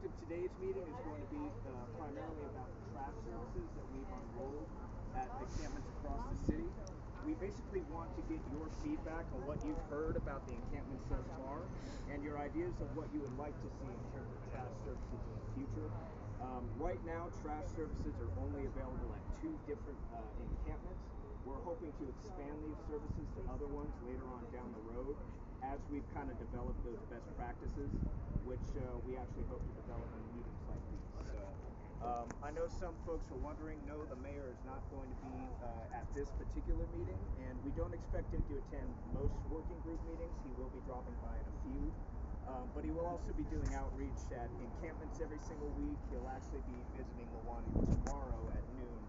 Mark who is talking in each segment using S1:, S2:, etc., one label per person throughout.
S1: of today's meeting is going to be primarily about the trash services that we've unrolled at encampments across the city. We basically want to get your feedback on what you've heard about the encampments thus far and your ideas of what you would like to see in terms of trash services in the future. Right now, trash services are only available at two different encampments. We're hoping to expand these services to other ones later on down the road as we've kind of developed those best practices, which we actually hope to develop in meetings like these. So I know some folks are wondering, no, the mayor is not going to be at this particular meeting, and we don't expect him to attend most working group meetings. He will be dropping by in a few. But he will also be doing outreach at encampments every single week. He'll actually be visiting the one tomorrow at noon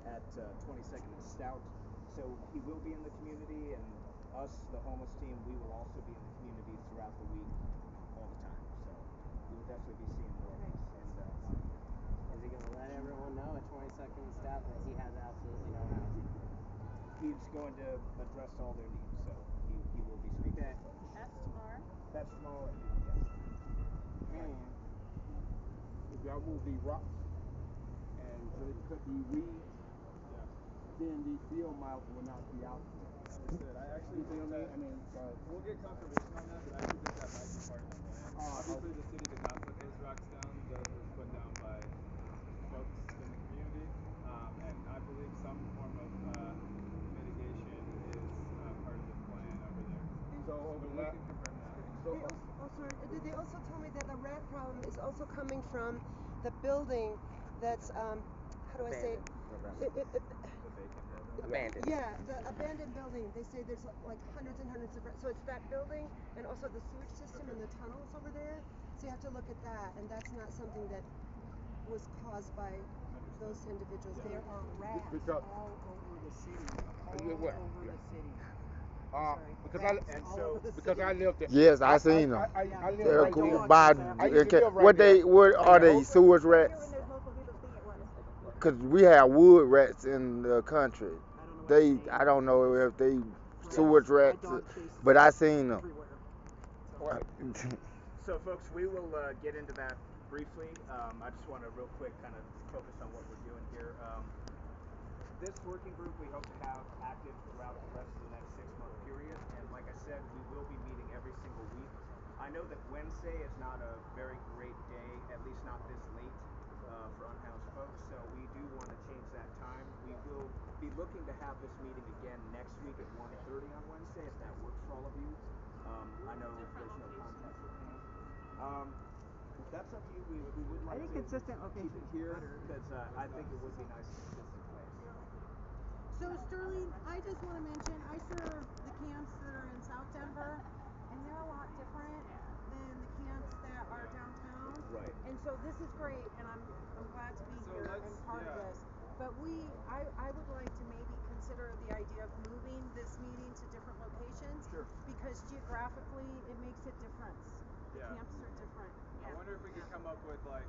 S1: at 22nd and Stout. So he will be in the community, and us, the homeless team, we will also be in the community throughout the week, all the time. So we will definitely be seeing more of this.
S2: And is he going to let everyone know at 22nd and Stout that he has absolutely no housing?
S1: He's going to address all their needs, so he will be speaking.
S2: Okay.
S3: That's tomorrow.
S1: That's tomorrow at noon, yes.
S4: And if y'all move these rocks and so they cut these weeds, then these field miles will not be out there.
S5: Understood. I actually think that, we'll get confirmation on that, but I actually think that might be part of the plan. Obviously, the city did not put those rocks down. Those were put down by folks in the community, and I believe some form of mitigation is part of the plan over there.
S4: So over
S5: We
S4: that,
S5: can confirm that.
S3: They also told me that the rat problem is also coming from the building that's how do I say
S2: Abandoned.
S3: Yeah, the abandoned building. They say there's like hundreds and hundreds of rats. So it's that building and also the sewage system and the tunnels over there. So you have to look at that, and that's not something that was caused by those individuals. There are rats all over the city. All over the city.
S4: because I lived there.
S6: Yes, I seen them.
S4: I lived
S6: They're
S4: right
S6: cool.
S4: there.
S6: By
S4: I used to live right
S6: what
S4: there.
S6: what are they? Sewage rats? Cause we have wood rats in the country. I don't know if they sewage rats, but I seen them.
S1: So, folks, we will get into that briefly. I just want to real quick kind of focus on what we're doing here. This working group we hope to have active throughout the rest of the next 6-month period. And like I said, we will be meeting every single week. I know that Wednesday is not a very great day, at least not this late, for unhoused folks. So we do want to change that time. We will be looking to have this meeting again next week at 1:30 on Wednesday, if that works for all of you. I know there's no contact with him. If that's up to you, we would like to
S3: consistent
S1: keep it here because I think it would be nice and consistent place.
S7: So Sterling, I just want to mention, I serve the camps that are in South Denver, and they're a lot different than the camps that are downtown.
S1: Right.
S7: And so this is great, and I'm glad to be here and part of this. But I would like to maybe consider the idea of moving this meeting to different locations.
S1: Sure.
S7: Because geographically, it makes a difference. The camps are different.
S5: I wonder if we could come up with like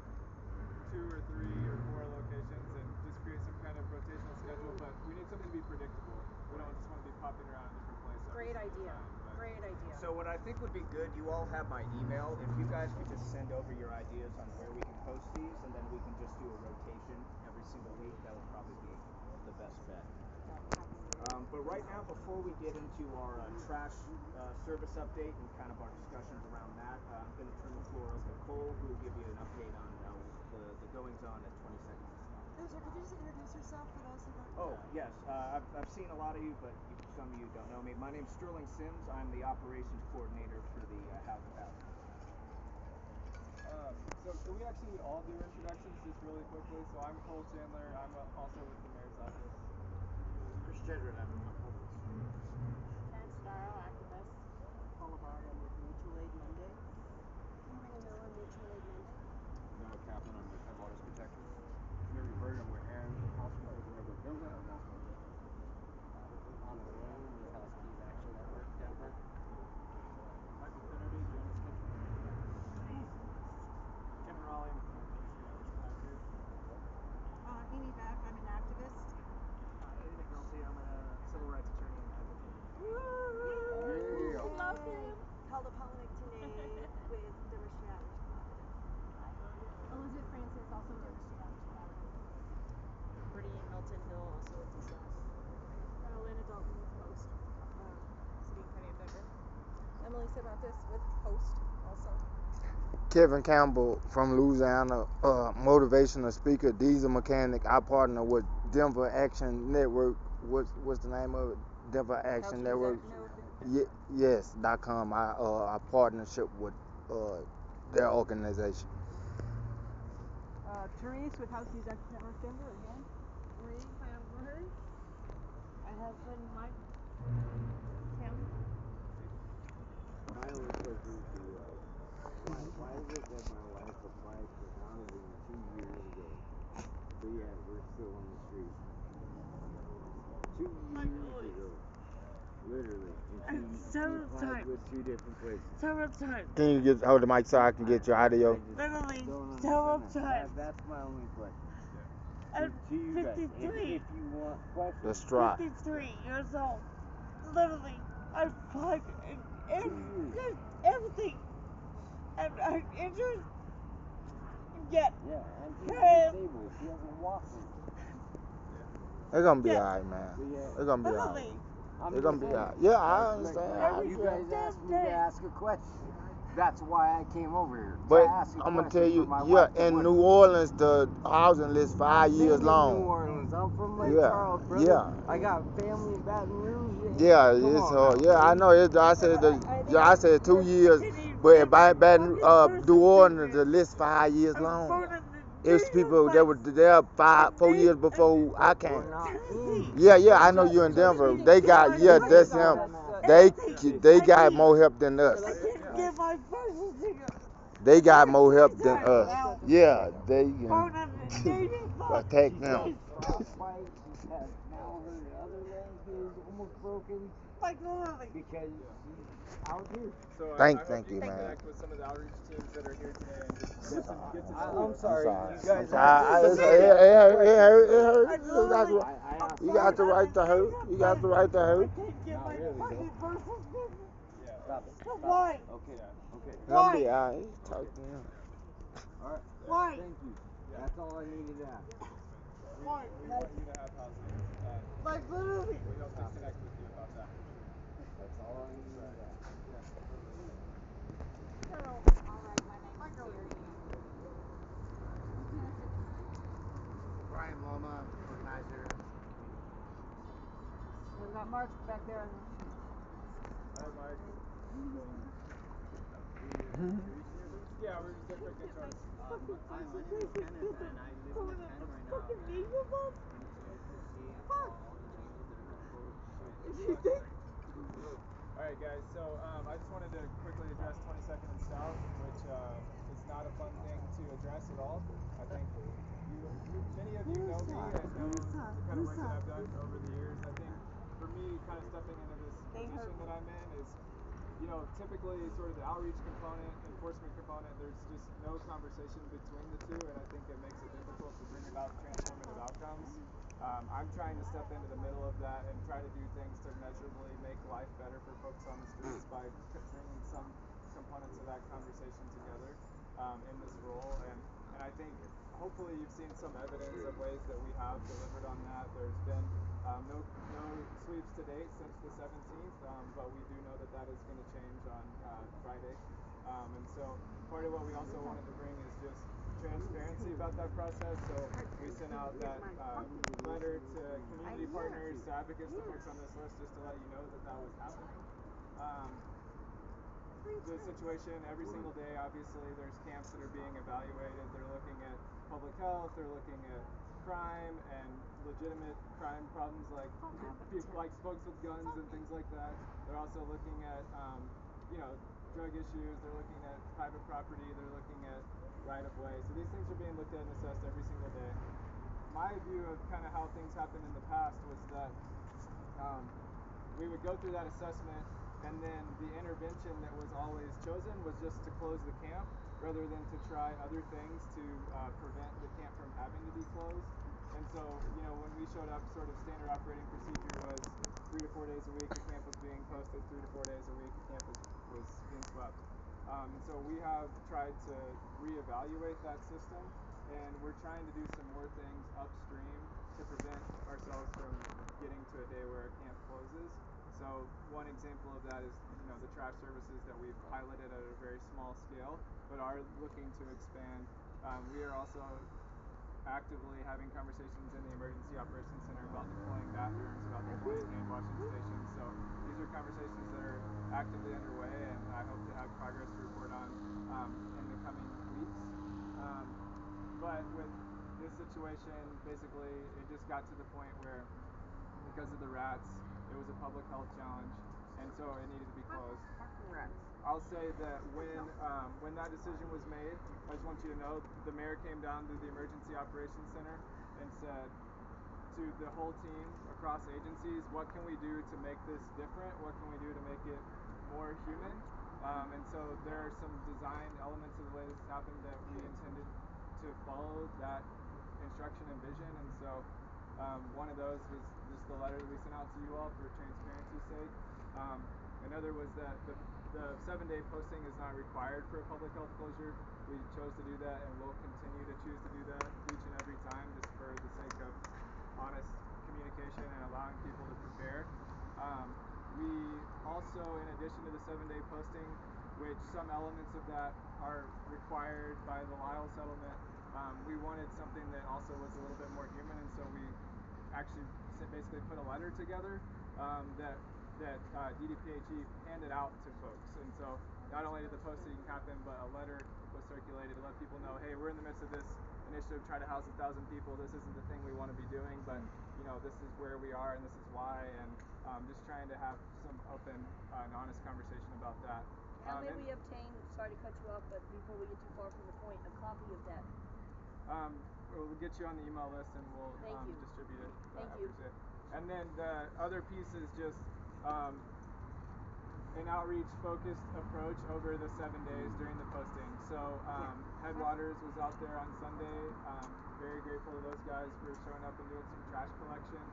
S5: 2 or 3 or 4 locations and just create some kind of rotational schedule, but we need something to be predictable. We don't just want to be popping around different places.
S7: Great idea. Great idea.
S1: So what I think would be good, you all have my email. If you guys could just send over your ideas on where we can post these, and then we can just do a rotation every single week, that would probably be the best bet. But right now, before we get into our trash service update and kind of our discussions around that, I'm going to turn the floor over to Cole, who will give you an update on the goings-on at 22nd.
S3: No, sir, could you just introduce yourself for those who don't
S1: know? Oh, yes. I've seen a lot of you, but some of you don't know me. My name's Sterling Sims. I'm the operations coordinator for the Housing Valley.
S5: So can we actually all do introductions just really quickly? So I'm Cole Chandler. I'm also with the mayor's office.
S1: Chris Jedred, I'm homeless.
S3: Karen Starro, activist. Boulevard, I'm with Mutual Aid Monday. Manila Mutual Aid Monday.
S4: Noah Kaplan, I'm with Have Artist Protectors. Mary Bird, I'm with Aaron Hospital, with Denver.
S2: On the room with Housekeeping Action Network, Denver.
S5: Michael Kennedy, Jonas Kitchen.
S2: Kevin Raleigh, I'm with
S7: Amy Beck, I'm an activist.
S2: Eddie McNulty, I'm a civil rights attorney and advocate.
S8: practice with host also.
S6: Kevin Campbell from Louisiana, motivational speaker, diesel mechanic. I partner with Denver Action Network. What's the name of it? Denver Action Network. Yes.com. I partnership with their organization.
S9: Therese with House News Action Network Denver again.
S8: Marie, my husband, my husband Mike, Tim.
S2: My only question to you is, why is it that my wife applied for housing 2 years ago, but yet we're still on the street? 2 years ago. Literally. And she applied with 2 different places.
S8: Several times.
S6: Can you hold the mic so I can get your audio?
S8: Literally, several times.
S2: That's my only question.
S8: I'm
S2: To you guys,
S8: 53.
S2: if you want questions.
S6: The strike.
S8: 53 years old. Literally, I'm fine and everything. I'm injured. Yet,
S2: Yeah, and she's disabled. She hasn't walked in.
S6: They're gonna be alright, man. They're gonna be alright.
S8: literally.
S6: They're gonna be alright. Yeah, I understand.
S2: You guys asked me to ask a question. That's why I came over here.
S6: But
S2: to ask a
S6: I'm gonna
S2: question
S6: tell you,
S2: for my
S6: yeah,
S2: wife.
S6: in New Orleans, the housing list 5 years
S2: Been in
S6: long.
S2: New Orleans. I'm from Lake
S6: Yeah,
S2: Charles, brother.
S6: yeah.
S2: I got family in Baton Rouge.
S6: Yeah,
S2: Come
S6: it's
S2: on
S6: hard.
S2: now,
S6: Yeah, I
S2: dude.
S6: know. I said 2 years, but by New Orleans, the list 5 years long. It's people that were there 4 years before I came.
S2: We're not in.
S6: Yeah, I know you in Denver. They got, that's him. They got more help than us.
S8: Get my birth certificate.
S6: They got more help than us. Yeah, they attack them.
S2: Frostbite. She's had now her other leg is almost broken
S8: Like literally.
S2: because she's out here.
S5: So
S6: Thank
S5: I hope
S6: you,
S5: you
S6: man.
S5: connect with some of the outreach teams that are here today and just get to
S2: I'm sorry. You guys
S6: You got the right to hurt. You got the right to hurt.
S8: I can't get my fucking birth certificate.
S5: Yeah.
S2: Stop it.
S8: Why?
S2: Okay. Okay.
S6: Gonna be alright. Talk to him.
S2: Alright.
S8: Why?
S2: Thank you. That's all I needed to ask.
S8: Why?
S5: We want you to have housing.
S8: Like literally.
S5: We hope to connect with you about that.
S2: That's all I needed to ask.
S10: Brian Loma, organizer.
S9: We've got Mark back there.
S5: Hi, Mark. Yeah, we're just a quick intro.
S10: Hi, my name is Kenneth, and I live in a tent right now. And it's to see all the different
S5: Alright guys, so I just wanted to quickly address 22nd and South, which is not a fun thing to address at all. I think many of you know me and know the kind of work that I've done over the years. I think for me, kind of stepping into this position that I'm in is, typically sort of the outreach component, enforcement component, there's just no conversation between the two, and I think it makes it difficult to bring about transformative outcomes. I'm trying to step into the middle of that and try to do things to measurably make life better for folks on the streets by bringing some components of that conversation together in this role. And I think hopefully you've seen some evidence of ways that we have delivered on that. There's been no sweeps to date since the 17th, but we do know that that is going to change on Friday. And so part of what we also wanted to bring is just transparency about that process. So we sent out that letter to community partners, to advocates, the folks on this list, just to let you know that that was happening. The situation every single day, obviously, there's camps that are being evaluated. They're looking at public health, they're looking at crime and legitimate crime problems like people like folks with guns and things like that. They're also looking at drug issues, they're looking at private property, they're looking at right-of-way. So these things are being looked at and assessed every single day. My view of kind of how things happened in the past was that we would go through that assessment, and then the intervention that was always chosen was just to close the camp rather than to try other things to prevent the camp from having to be closed. And so, when we showed up, sort of standard operating procedure was 3 to 4 days a week, the camp was being posted, 3 to 4 days a week, the camp was being swept. And so we have tried to reevaluate that system, and we're trying to do some more things upstream to prevent ourselves from getting to a day where a camp closes. So one example of that is, the trash services that we've piloted at a very small scale, but are looking to expand. We are also actively having conversations in the Emergency Operations Center about deploying bathrooms, about deploying hand washing stations. So these are conversations that are actively underway, and I hope to have progress to report on in the coming weeks. But with this situation, basically, it just got to the point where, because of the rats, it was a public health challenge, and so it needed to be closed. I'll say that when that decision was made, I just want you to know, the mayor came down to the Emergency Operations Center and said to the whole team across agencies, what can we do to make this different? What can we do to make it more human? And so there are some design elements of the way this happened that we intended to follow that instruction and vision. And so one of those was just the letter that we sent out to you all for transparency's sake. Another was that the 7-day posting is not required for a public health closure. We chose to do that, and we'll continue to choose to do that each and every time, just for the sake of honest communication and allowing people to prepare. We also, in addition to the 7-day posting, which some elements of that are required by the Lyle settlement, we wanted something that also was a little bit more human, and so we actually basically put a letter together that DDPHE handed out to folks. And so not only did the posting happen, but a letter was circulated to let people know, hey, we're in the midst of this initiative, try to house 1,000 people. This isn't the thing we want to be doing, but this is where we are and this is why, and just trying to have some open and honest conversation about that.
S11: How may we obtain, sorry to cut you off, but before we get too far from the point, a copy of that?
S5: We'll get you on the email list and we'll distribute it.
S11: Thank you.
S5: And then the other piece is just an outreach focused approach over the 7 days during the posting. So Headwaters was out there on Sunday. Very grateful to those guys for showing up and doing some trash collection.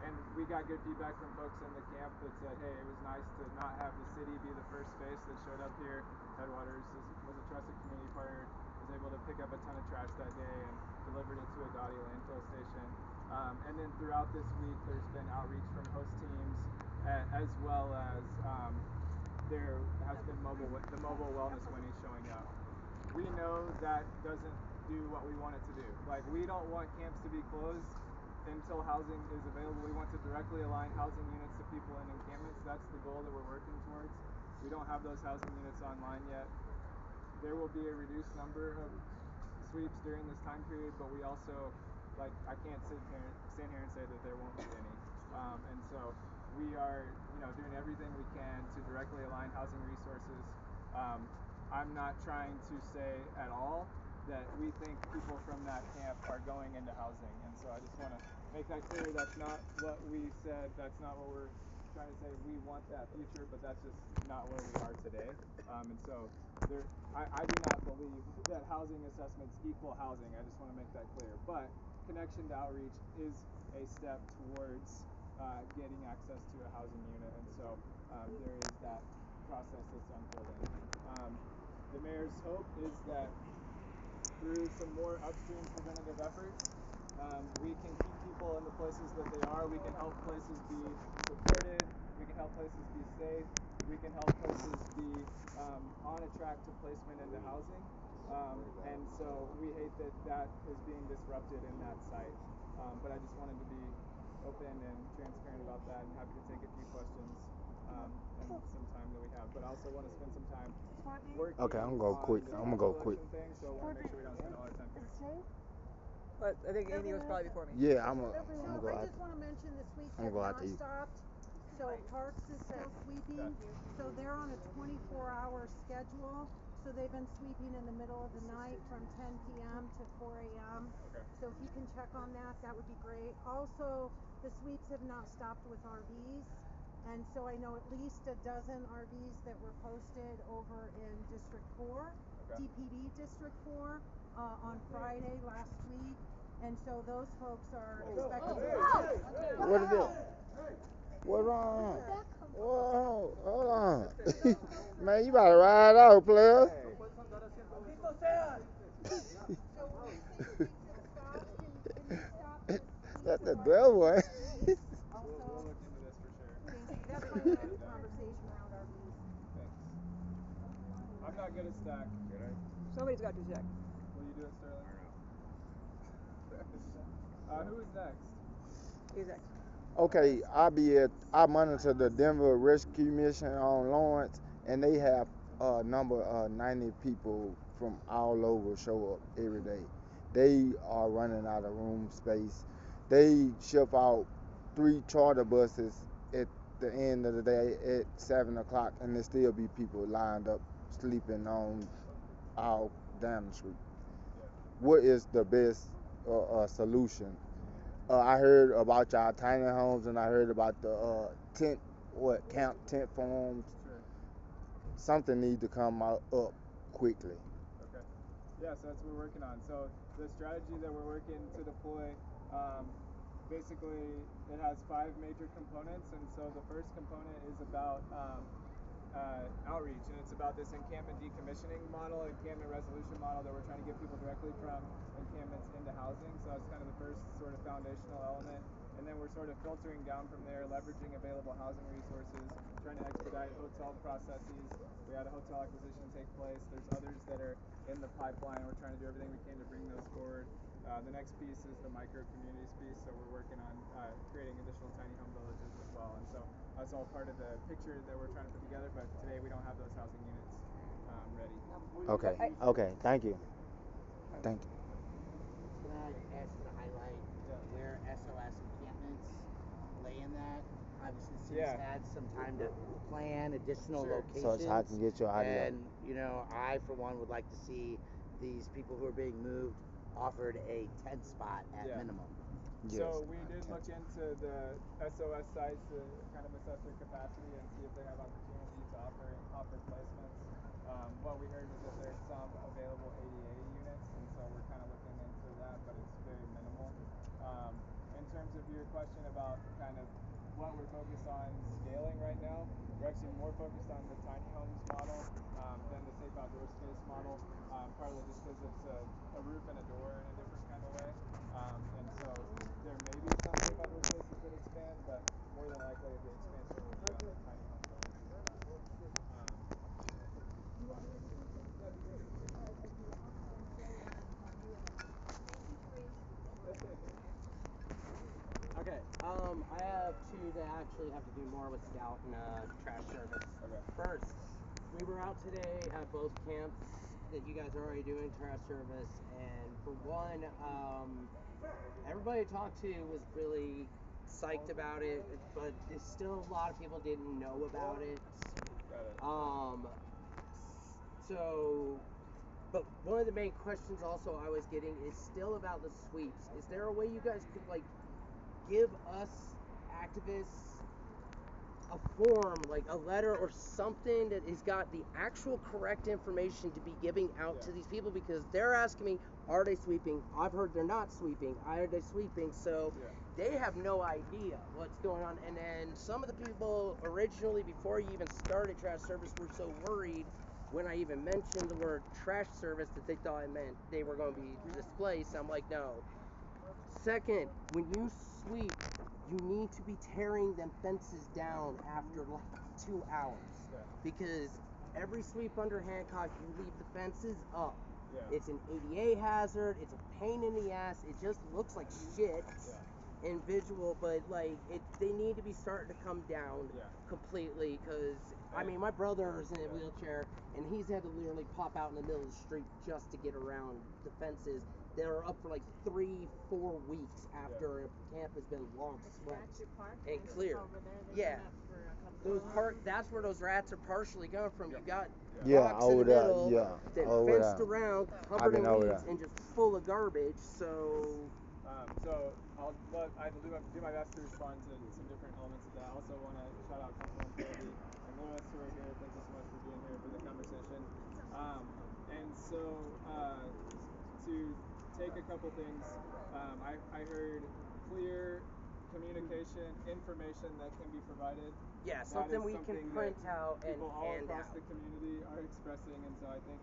S5: And we got good feedback from folks in the camp that said, hey, it was nice to not have the city be the first face that showed up here. Headwaters was a trusted community partner, was able to pick up a ton of trash that day and delivered it to a Dottie landfill station. And then throughout this week, there's been outreach from host teams, as well as there has been the mobile wellness Winnie showing up. We know that doesn't do what we want it to do. Like, we don't want camps to be closed until housing is available. We want to directly align housing units to people in encampments. That's the goal that we're working towards. We don't have those housing units online yet. There will be a reduced number of sweeps during this time period, but we also, I can't stand here and say that there won't be any. And so we are, doing everything we can to directly align housing resources. I'm not trying to say at all that we think people from that camp are going into housing. And so I just want to make that clear. That's not what we said. That's not what we're trying to say. We want that future, but that's just not where we are today. And so I do not believe that housing assessments equal housing. I just want to make that clear. But connection to outreach is a step towards getting access to a housing unit. And so there is that process that's unfolding. The mayor's hope is that through some more upstream preventative efforts, we can keep people in the places that they are. We can help places be supported. We can help places be safe. We can help places be on a track to placement into housing. And so we hate that is being disrupted in that site. But I just wanted to be open and transparent about that, and happy to take a few questions and some time that we have. But I also want to spend some time working.
S6: Okay, I'm gonna go quick. I'm gonna go quick.
S5: So I want to make sure we don't spend all our time here.
S9: But I think Andy was probably before me.
S6: Yeah, I'm gonna go
S7: I
S6: out.
S7: just want to mention the sweeps
S6: I'm
S7: have
S6: gonna go
S7: not
S6: after you.
S7: stopped. So Parks is still sweeping. So they're on a 24-hour schedule. So they've been sweeping in the middle of the night from 10 p.m. to 4 a.m.
S5: Okay.
S7: So if you can check on that, that would be great. Also, the sweeps have not stopped with RVs. And so I know at least a dozen RVs that were posted over in District 4, DPD District 4, on Friday last week. And so those folks are expected to...
S6: What is it? What's wrong? Whoa, hold on. Man, you about to ride out, player. That's the devil, eh?
S5: We'll look into this for sure.
S7: Thank you. conversation around RVs.
S5: Thanks. I'm not good at stack.
S9: Somebody's got to check.
S5: Will you do it, Sterling? Who is next?
S9: Who's next?
S6: Okay, I monitor the Denver Rescue Mission on Lawrence, and they have a number of 90 people from all over show up every day. They are running out of room space. They ship out 3 charter buses at the end of the day at 7 o'clock, and there still be people lined up sleeping on all down the street. What is the best solution? I heard about y'all tiny homes, and I heard about the camp tent farms.
S5: Sure.
S6: Something needs to come up quickly.
S5: Okay. Yeah, so that's what we're working on. So the strategy that we're working to deploy, basically it has 5 major components, and so the first component is about outreach, and it's about this encampment decommissioning model, encampment resolution model that we're trying to get people directly from encampments into housing. So that's kind of the first sort of foundational element, and then we're sort of filtering down from there, leveraging available housing resources, trying to expedite hotel processes. We had a hotel acquisition take place. There's others that are in the pipeline. We're trying to do everything we can to bring those forward. The next piece is the micro communities piece, so we're working on creating additional tiny home villages as well, and so that's all part of the picture that we're trying to put together, but today we don't have those housing units ready.
S6: Okay, thank you. Thank you.
S10: Can I ask you to highlight where SOS encampments lay in that? Obviously, the city's had some time to plan additional locations.
S6: So it's how I can get your idea.
S10: And, I, for one, would like to see these people who are being moved offered a tent spot at minimum.
S6: Yes.
S5: So we did look into the SOS sites to kind of assess their capacity and see if they have opportunity to offer placements. What we heard was that there's some available ADA units, and so we're kind of looking into that, but it's very minimal. In terms of your question about kind of what we're focused on scaling right now, we're actually more focused on the tiny homes model than the safe outdoor space model, partly just because it's a roof and a door in a different kind of way. And so there may be some safe outdoor spaces that expand, but more than likely the expansion will be on the tiny home villages.
S10: Okay, I have 2 that actually have to do more with Scout and trash service.
S5: Okay.
S10: First, we were out today at both camps that you guys are already doing trash service, and for one, everybody I talked to was really psyched about it, but there's still a lot of people didn't know about it.
S5: Got it.
S10: But one of the main questions also I was getting is still about the sweeps. Is there a way you guys could give us activists a form, like a letter or something that has got the actual correct information to be giving out to these people, because they're asking me, are they sweeping? I've heard they're not sweeping. Are they sweeping? So they have no idea what's going on. And then some of the people originally, before you even started trash service, were so worried when I even mentioned the word trash service that they thought it meant they were going to be displaced. I'm like, no. Second, when you sweep, you need to be tearing them fences down after 2 hours. Because every sweep under Hancock, you leave the fences up. It's an ADA hazard, it's a pain in the ass, it just looks like shit in visual, but they need to be starting to come down completely, because my brother is in a wheelchair and he's had to literally pop out in the middle of the street just to get around the fences that are up for 3-4 weeks after a camp has been long swept and clear. That's where those rats are partially going from. You got rocks in the middle, then fenced around, covered in weeds, and just full of garbage. So
S5: I will do my best to respond to some different elements of that. I also want to shout out Councilman Kirby and Lewis, who are here. Thank you so much for being here for the conversation. And so to take a couple things, I heard clear communication, information that can be provided.
S10: Yeah,
S5: That
S10: something
S5: is
S10: we can
S5: something
S10: print
S5: that
S10: out and
S5: people all
S10: hand
S5: across
S10: out.
S5: the community are expressing, and so I think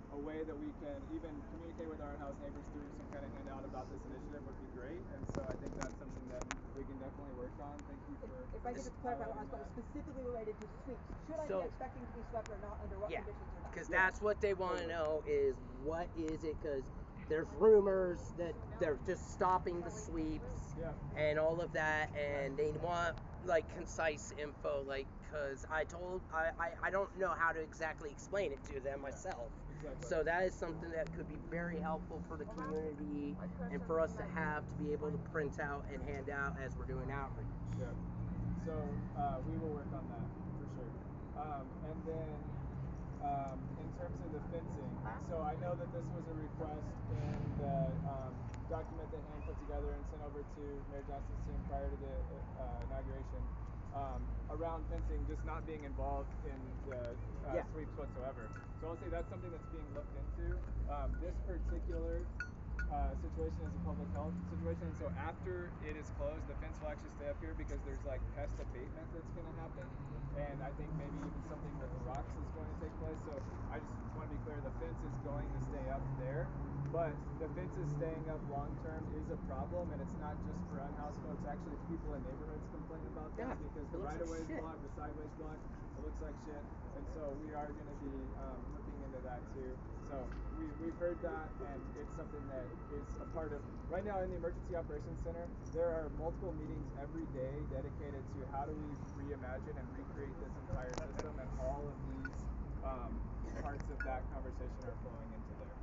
S5: a way that we can even communicate with our house neighbors through some kind of handout about this initiative would be great, and so I think that's something that we can definitely work on. Thank you for
S9: If I could just clarify what I was
S5: highlighting that.
S9: specifically related to sweeps. Should I
S10: So-
S9: be expecting to be swept or not? Under what
S10: Yeah,
S9: conditions or not?
S10: because that's what they want to know is what is it? Because there's rumors that they're just stopping the sweeps
S5: Yeah.
S10: and all of that, and they want like concise info, like because I don't know how to exactly explain it to them myself.
S5: Exactly.
S10: So that is something that could be very helpful for the community and for us to have to be able to print out and hand out as we're doing outreach.
S5: Yeah. So we will work on that for sure. And then in terms of the fencing, so I know that this was a request in the document that Han put together and sent over to Mayor Johnson's team prior to the inauguration around fencing just not being involved in the sweeps whatsoever. So I'll say that's something that's being looked into. This particular situation is a public health situation, and so after it is closed, the fence will actually stay up here because there's like pest abatement that's going to happen, and I think maybe even something with the rocks is going to take place. So I just want to be clear, the fence is going to stay up there, but the fence is staying up long term is a problem, and it's not just for unhoused folks. Actually, people in neighborhoods complain about that because the right of way is blocked, the sideway's blocked, it looks like shit, and so we are going to be looking into that too. So we've heard that, and it's something that is a part of, right now in the Emergency Operations Center, there are multiple meetings every day dedicated to how do we reimagine and recreate this entire system, and all of these parts of that conversation are flowing into there.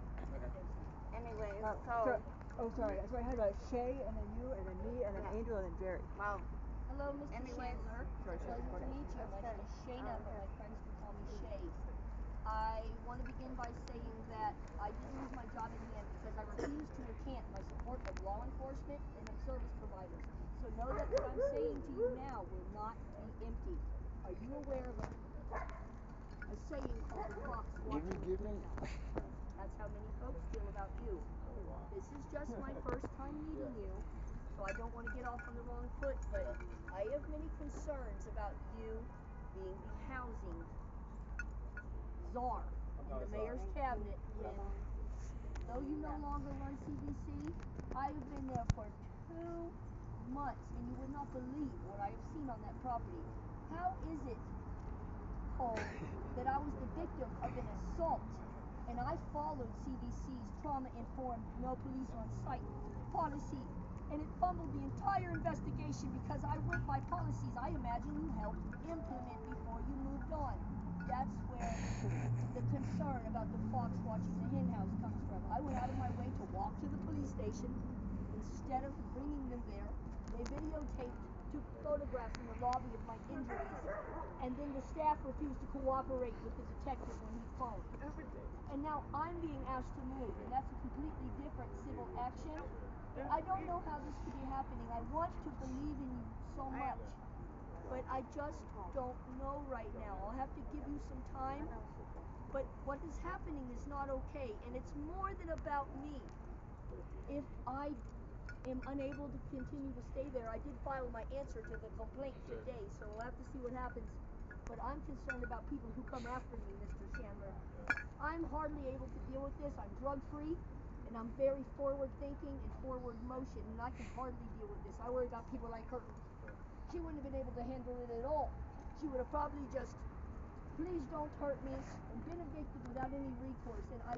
S8: Anyway,
S9: Sorry. Oh, sorry. So I had a Shay, and then you, and then me, and then
S8: Yeah.
S9: Angel, and then Jerry.
S8: well,
S11: Hello, Mr.
S8: Anyways,
S11: Chandler.
S9: sorry,
S11: Pleasure to
S9: sorry.
S11: meet you. My name is Shayna, but my friends can call me Shay. I want to begin by saying that I did lose my job in the end because I refused to recant my support of law enforcement and of service providers. So know that what I'm saying to you now will not be empty. Are you aware of a saying called the fox watching the hen house? That's how many folks feel about you. This is just my first time meeting you, so I don't want to get off on the wrong foot, but I have many concerns about you being the housing czar in the mayor's cabinet when, though you no longer run CBC, I have been there for 2 months, and you would not believe what I have seen on that property. How is it, Cole, that I was the victim of an assault and I followed CDC's trauma-informed no police on site policy, and it fumbled the entire investigation because I went by policies I imagine you helped implement before you moved on. That's where the concern about the fox watching the hen house comes from. I went out of my way to walk to the police station. Instead of bringing them there, they videotaped, took photographs in the lobby of my injuries, and then the staff refused to cooperate with the detective when he phoned. And now I'm being asked to move, and that's a completely different civil action. I don't know how this could be happening. I want to believe in you so much, but I just don't know right now. I'll have to give you some time, but what is happening is not okay, and it's more than about me. If I am unable to continue to stay there, I did file my answer to the complaint today, so we'll have to see what happens. But I'm concerned about people who come after me, Mr. Chandler. I'm hardly able to deal with this. I'm drug-free, and I'm very forward-thinking and forward motion, and I can hardly deal with this. I worry about people like her. She wouldn't have been able to handle it at all. She would have probably just, please don't hurt me, and been evicted without any recourse, and I